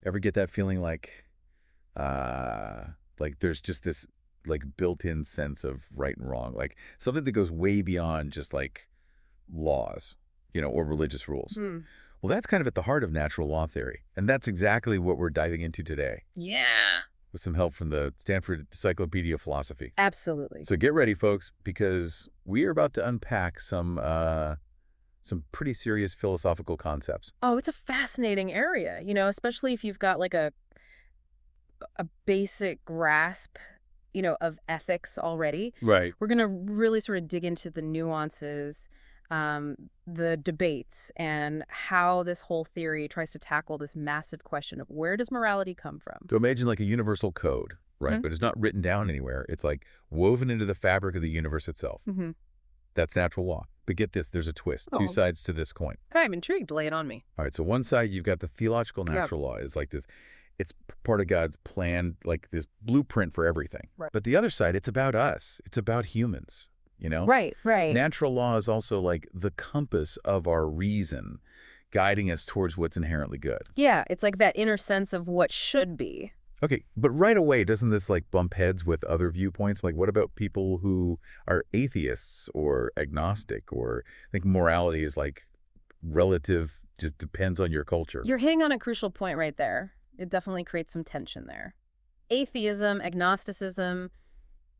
Ever get that feeling like there's just this like built-in sense of right and wrong, like something that goes way beyond just like laws, or religious rules. Hmm. Well, that's kind of at the heart of natural law theory, and that's exactly what we're diving into today Yeah. with some help from the Stanford Encyclopedia of Philosophy. Absolutely. So get ready, folks, because we are about to unpack some pretty serious philosophical concepts. Oh, it's a fascinating area, especially if you've got like a basic grasp, of ethics already. Right. We're going to really sort of dig into the nuances, the debates, and how this whole theory tries to tackle this massive question of where does morality come from? So imagine like a universal code, right? Hmm. But it's not written down anywhere. It's like woven into the fabric of the universe itself. Hmm. That's natural law. But get this, there's a twist, two Oh, sides to this coin. I'm intrigued. Lay it on me. All right, so one side you've got the theological Yep. natural law is like this, it's part of God's plan, like this blueprint for everything. Right. But the other side, it's about us. It's about humans, you know? Right, right. Natural law is also like the compass of our reason, guiding us towards what's inherently good. Yeah, it's like that inner sense of what should be. Okay, but right away, doesn't this like bump heads with other viewpoints? Like what about people who are atheists or agnostic or think morality is like relative, just depends on your culture? You're hitting on a crucial point right there. It definitely creates some tension there. Atheism, agnosticism,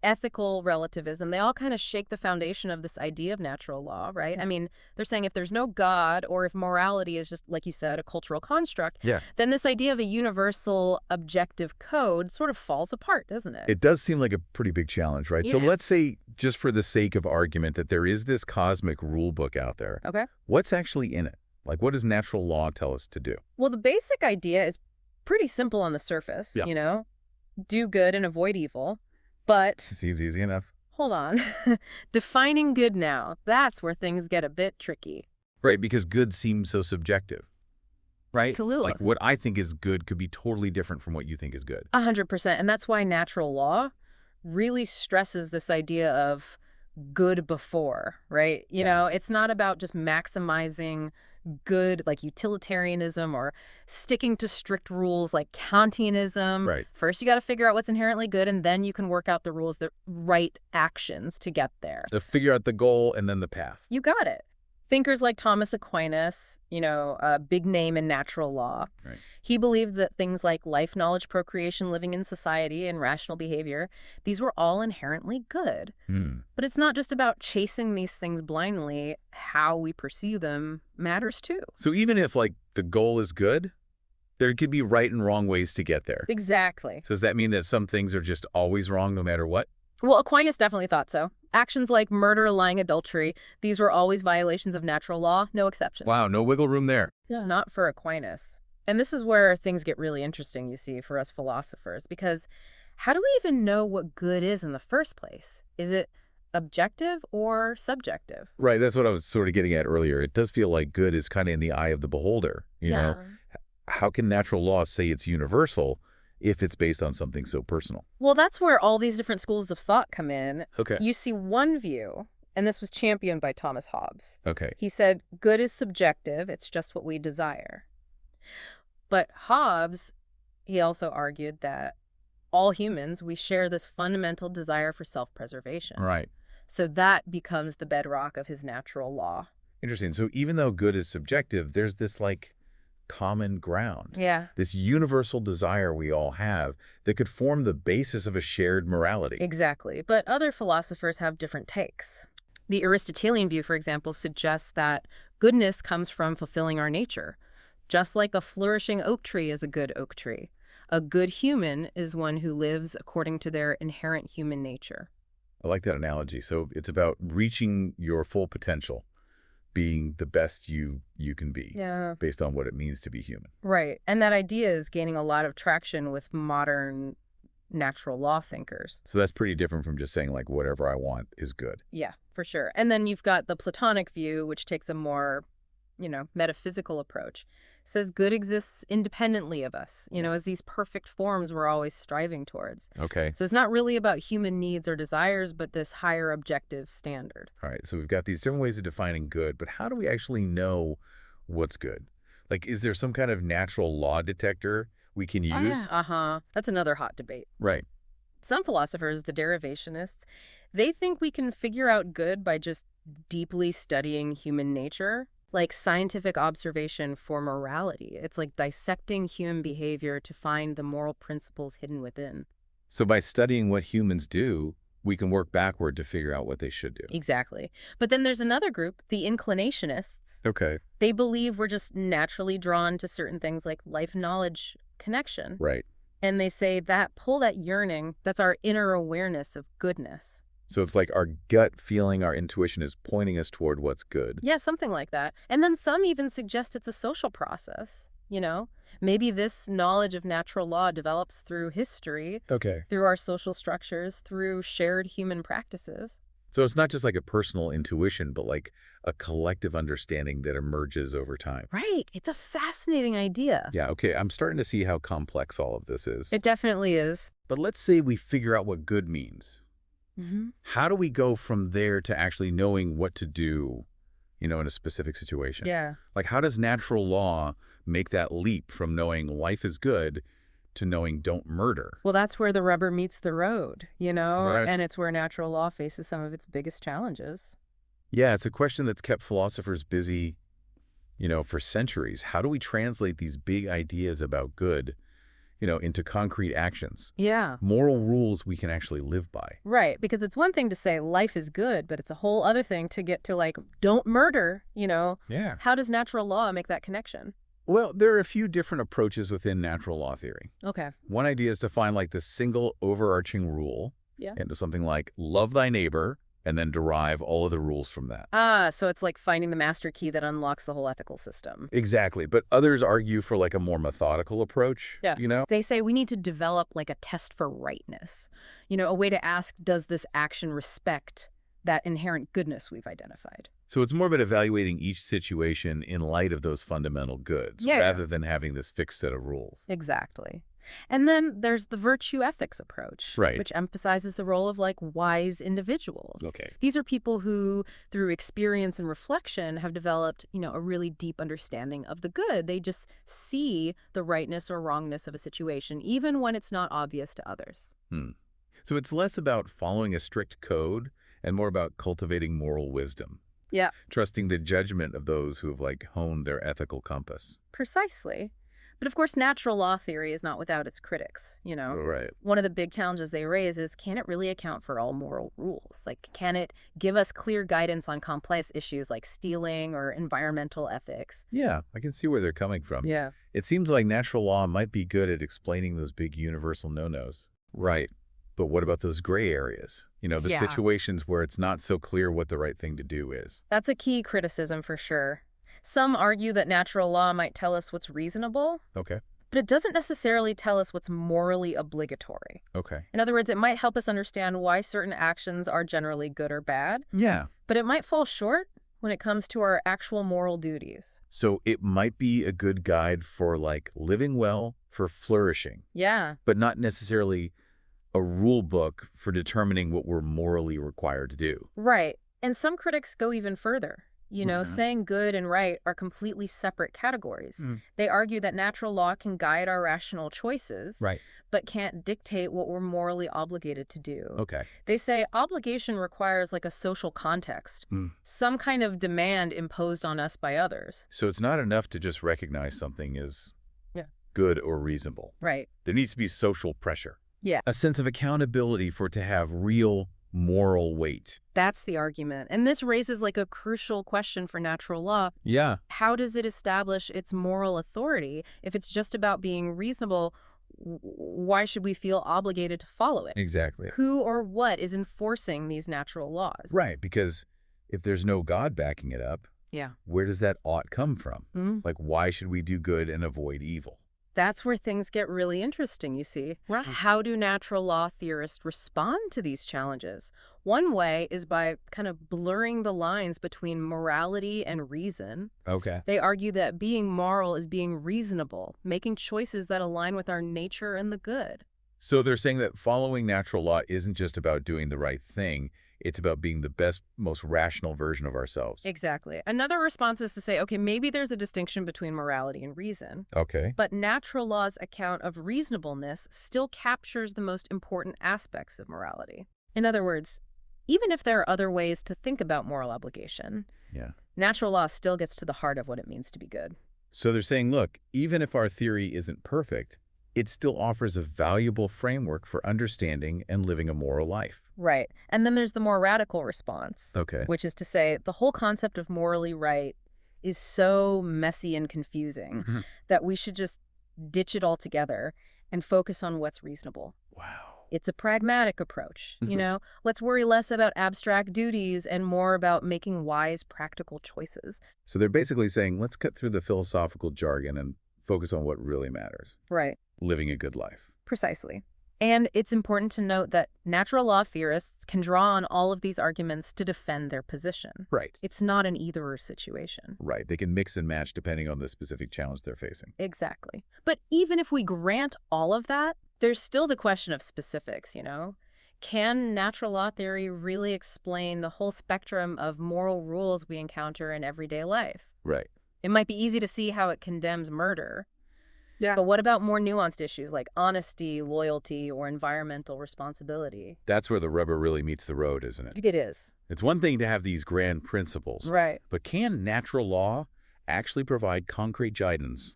ethical relativism, they all kind of shake the foundation of this idea of natural law, right? I mean, they're saying if there's no God or if morality is just, like you said, a cultural construct, Yeah. then this idea of a universal objective code sort of falls apart, doesn't it? It does seem like a pretty big challenge, right? So Yeah. let's say, just for the sake of argument, that there is this cosmic rule book out there. Okay. What's actually in it? Like, what does natural law tell us to do? Well, the basic idea is pretty simple on the surface, Yeah. do good and avoid evil. But Seems easy enough. hold on. Defining good now, that's where things get a bit tricky. Right, because good seems so subjective, right? Absolutely. Like, what I think is good could be totally different from what you think is good. 100%. And that's why natural law really stresses this idea of good before, right? It's not about just maximizing good like utilitarianism or sticking to strict rules like Kantianism. Right. First, you got to figure out what's inherently good, and then you can work out the rules, the right actions to get there. To figure out the goal and then the path. You got it. Thinkers like Thomas Aquinas, a big name in natural law. Right. He believed that things like life, knowledge, procreation, living in society, and rational behavior, these were all inherently good. Hmm. But it's not just about chasing these things blindly. How we pursue them matters too. So even if, like, the goal is good, there could be right and wrong ways to get there. Exactly. So does that mean that some things are just always wrong no matter what? Well, Aquinas definitely thought so. Actions like murder, lying, adultery, these were always violations of natural law, no exception. Wow, no wiggle room there. It's not for Aquinas. And this is where things get really interesting, you see, for us philosophers, because how do we even know what good is in the first place? Is it objective or subjective? Right, that's what I was sort of getting at earlier. It does feel like good is kind of in the eye of the beholder, you know? How can natural law say it's universal if it's based on something so personal? Well, that's where all these different schools of thought come in. Okay. You see one view, and this was championed by Thomas Hobbes. Okay. He said, good is subjective, it's just what we desire. But Hobbes, he also argued that all humans, we share this fundamental desire for self-preservation. Right. So that becomes the bedrock of his natural law. Interesting. So even though good is subjective, there's this like common ground. Yeah. This universal desire we all have that could form the basis of a shared morality. Exactly. But other philosophers have different takes. The Aristotelian view, for example, suggests that goodness comes from fulfilling our nature. Just like a flourishing oak tree is a good oak tree. A good human is one who lives according to their inherent human nature. I like that analogy. So it's about reaching your full potential, being the best you can be. Yeah. Based on what it means to be human. Right. And that idea is gaining a lot of traction with modern natural law thinkers. So that's pretty different from just saying like whatever I want is good. Yeah, for sure. And then you've got the Platonic view, which takes a more, metaphysical approach. Says good exists independently of us, as these perfect forms we're always striving towards. Okay. So it's not really about human needs or desires, but this higher objective standard. All right. So we've got these different ways of defining good, but how do we actually know what's good? Like, is there some kind of natural law detector, we can Oh, yeah. use? Uh-huh. That's another hot debate. Right. Some philosophers, the derivationists, they think we can figure out good by just deeply studying human nature, like scientific observation for morality. It's like dissecting human behavior to find the moral principles hidden within. So by studying what humans do, we can work backward to figure out what they should do. Exactly. But then there's another group, the inclinationists. Okay. They believe we're just naturally drawn to certain things like life knowledge connection. Right. And they say that pull, that yearning, that's our inner awareness of goodness. So it's like our gut feeling, our intuition is pointing us toward what's good. Yeah, something like that. And then some even suggest it's a social process, you know? Maybe this knowledge of natural law develops through history, Okay. through our social structures, through shared human practices. So it's not just like a personal intuition, but like a collective understanding that emerges over time. Right. It's a fascinating idea. Yeah, okay, I'm starting to see how complex all of this is. It definitely is. But let's say we figure out what good means. Hmm. How do we go from there to actually knowing what to do, in a specific situation? Yeah. Like, how does natural law make that leap from knowing life is good to knowing don't murder? Well, that's where the rubber meets the road, you know? Right. And it's where natural law faces some of its biggest challenges. Yeah, it's a question that's kept philosophers busy, for centuries. How do we translate these big ideas about good, into concrete actions? Yeah. Moral rules we can actually live by. Right, because it's one thing to say life is good, but it's a whole other thing to get to like, don't murder, you know? Yeah. How does natural law make that connection? Well, there are a few different approaches within natural law theory. Okay. One idea is to find like this single overarching rule Yeah. into something like love thy neighbor and then derive all of the rules from that. Ah, so it's like finding the master key that unlocks the whole ethical system. Exactly. But others argue for like a more methodical approach, Yeah. They say we need to develop like a test for rightness. You know, a way to ask, does this action respect that inherent goodness we've identified? So it's more about evaluating each situation in light of those fundamental goods Yeah. rather than having this fixed set of rules. Exactly. And then there's the virtue ethics approach, Right. which emphasizes the role of like wise individuals. Okay. These are people who, through experience and reflection, have developed, a really deep understanding of the good. They just see the rightness or wrongness of a situation, even when it's not obvious to others. So it's less about following a strict code and more about cultivating moral wisdom, Yeah. trusting the judgment of those who have like honed their ethical compass. Precisely. But of course, natural law theory is not without its critics, Right. One of the big challenges they raise is, can it really account for all moral rules? Like, can it give us clear guidance on complex issues like stealing or environmental ethics? Yeah, I can see where they're coming from. Yeah. It seems like natural law might be good at explaining those big universal no-nos. Right. But what about those gray areas? The Yeah. situations where it's not so clear what the right thing to do is. That's a key criticism for sure. Some argue that natural law might tell us what's reasonable, Okay. but it doesn't necessarily tell us what's morally obligatory. Okay. In other words, it might help us understand why certain actions are generally good or bad, Yeah. but it might fall short when it comes to our actual moral duties. So it might be a good guide for like living well, for flourishing, Yeah. but not necessarily a rule book for determining what we're morally required to do. Right. And some critics go even further. Mhm. Saying good and right are completely separate categories. Mm. They argue that natural law can guide our rational choices, Right. but can't dictate what we're morally obligated to do. Okay. They say obligation requires like a social context, Mm. some kind of demand imposed on us by others. So it's not enough to just recognize something as Yeah. good or reasonable. Right. There needs to be social pressure. Yeah. A sense of accountability for it to have real moral weight. That's the argument. And this raises like a crucial question for natural law. Yeah. How does it establish its moral authority? If it's just about being reasonable, why should we feel obligated to follow it? Exactly. Who or what is enforcing these natural laws? Right, because if there's no God backing it up, Yeah. where does that ought come from? Mm. Like, why should we do good and avoid evil? That's where things get really interesting, you see. Right. How do natural law theorists respond to these challenges? One way is by kind of blurring the lines between morality and reason. Okay. They argue that being moral is being reasonable, making choices that align with our nature and the good. So they're saying that following natural law isn't just about doing the right thing. It's about being the best, most rational version of ourselves. Exactly. Another response is to say, okay, maybe there's a distinction between morality and reason, Okay. but natural law's account of reasonableness still captures the most important aspects of morality. In other words, even if there are other ways to think about moral obligation, Yeah. natural law still gets to the heart of what it means to be good. So they're saying, look, even if our theory isn't perfect, it still offers a valuable framework for understanding and living a moral life. Right. And then there's the more radical response, Okay. which is to say the whole concept of morally right is so messy and confusing Mhm. that we should just ditch it altogether and focus on what's reasonable. Wow. It's a pragmatic approach, you know? Let's worry less about abstract duties and more about making wise, practical choices. So they're basically saying, let's cut through the philosophical jargon and focus on what really matters, Right. living a good life. Precisely. And it's important to note that natural law theorists can draw on all of these arguments to defend their position. Right. It's not an either-or situation. Right. They can mix and match depending on the specific challenge they're facing. Exactly. But even if we grant all of that, there's still the question of specifics, you know? Can natural law theory really explain the whole spectrum of moral rules we encounter in everyday life? Right. It might be easy to see how it condemns murder. Yeah. But what about more nuanced issues like honesty, loyalty, or environmental responsibility? That's where the rubber really meets the road, isn't it? It is. It's one thing to have these grand principles, Right. but can natural law actually provide concrete guidance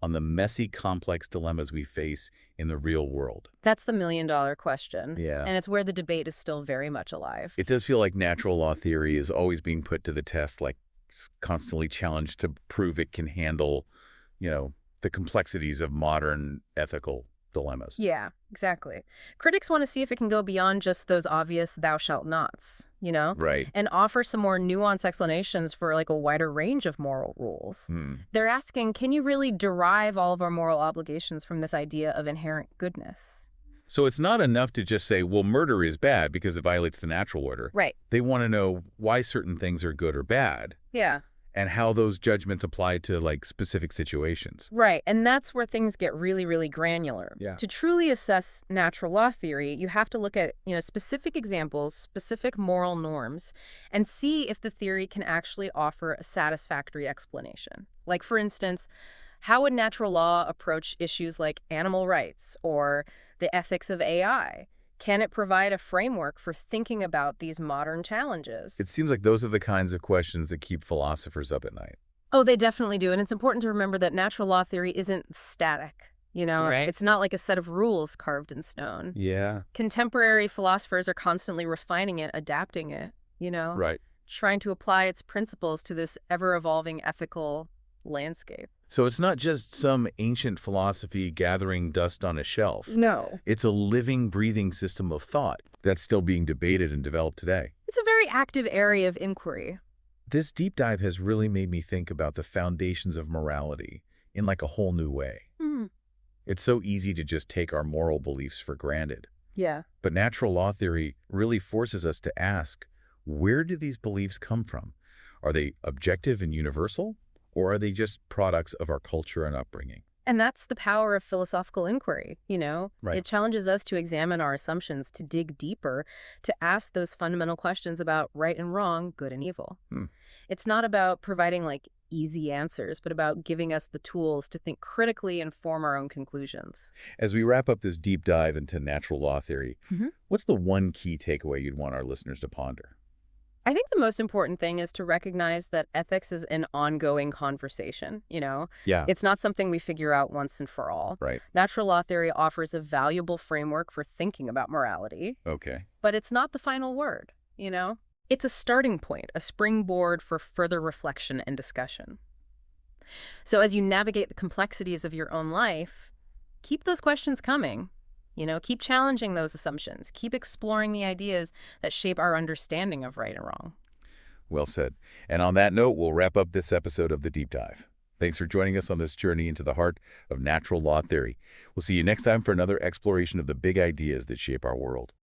on the messy, complex dilemmas we face in the real world? That's the million-dollar question. Yeah. And it's where the debate is still very much alive. It does feel like natural law theory is always being put to the test, like constantly challenged to prove it can handle, the complexities of modern ethical dilemmas. Yeah, exactly. Critics want to see if it can go beyond just those obvious thou shalt nots, you know, Right. and offer some more nuanced explanations for like a wider range of moral rules. They're asking, can you really derive all of our moral obligations from this idea of inherent goodness? So it's not enough to just say, well, murder is bad because it violates the natural order. Right. They want to know why certain things are good or bad Yeah. and how those judgments apply to like specific situations. Right, and that's where things get really, really granular. Yeah. To truly assess natural law theory, you have to look at, specific examples, specific moral norms, and see if the theory can actually offer a satisfactory explanation. Like, for instance, how would natural law approach issues like animal rights or the ethics of AI? Can it provide a framework for thinking about these modern challenges? It seems like those are the kinds of questions that keep philosophers up at night. Oh, they definitely do. And it's important to remember that natural law theory isn't static. Right. It's not like a set of rules carved in stone. Yeah. Contemporary philosophers are constantly refining it, adapting it, Right. trying to apply its principles to this ever-evolving ethical landscape. So it's not just some ancient philosophy gathering dust on a shelf. No. It's a living, breathing system of thought that's still being debated and developed today. It's a very active area of inquiry. This deep dive has really made me think about the foundations of morality in like a whole new way. Hmm. It's so easy to just take our moral beliefs for granted. Yeah. But natural law theory really forces us to ask, where do these beliefs come from? Are they objective and universal? Or are they just products of our culture and upbringing? And that's the power of philosophical inquiry, Right. It challenges us to examine our assumptions, to dig deeper, to ask those fundamental questions about right and wrong, good and evil. It's not about providing like easy answers, but about giving us the tools to think critically and form our own conclusions. As we wrap up this deep dive into natural law theory, what's the one key takeaway you'd want our listeners to ponder? I think the most important thing is to recognize that ethics is an ongoing conversation, Yeah. It's not something we figure out once and for all. Right. Natural law theory offers a valuable framework for thinking about morality, Okay. but it's not the final word, It's a starting point, a springboard for further reflection and discussion. So as you navigate the complexities of your own life, keep those questions coming. Keep challenging those assumptions. Keep exploring the ideas that shape our understanding of right and wrong. Well said. And on that note, we'll wrap up this episode of The Deep Dive. Thanks for joining us on this journey into the heart of natural law theory. We'll see you next time for another exploration of the big ideas that shape our world.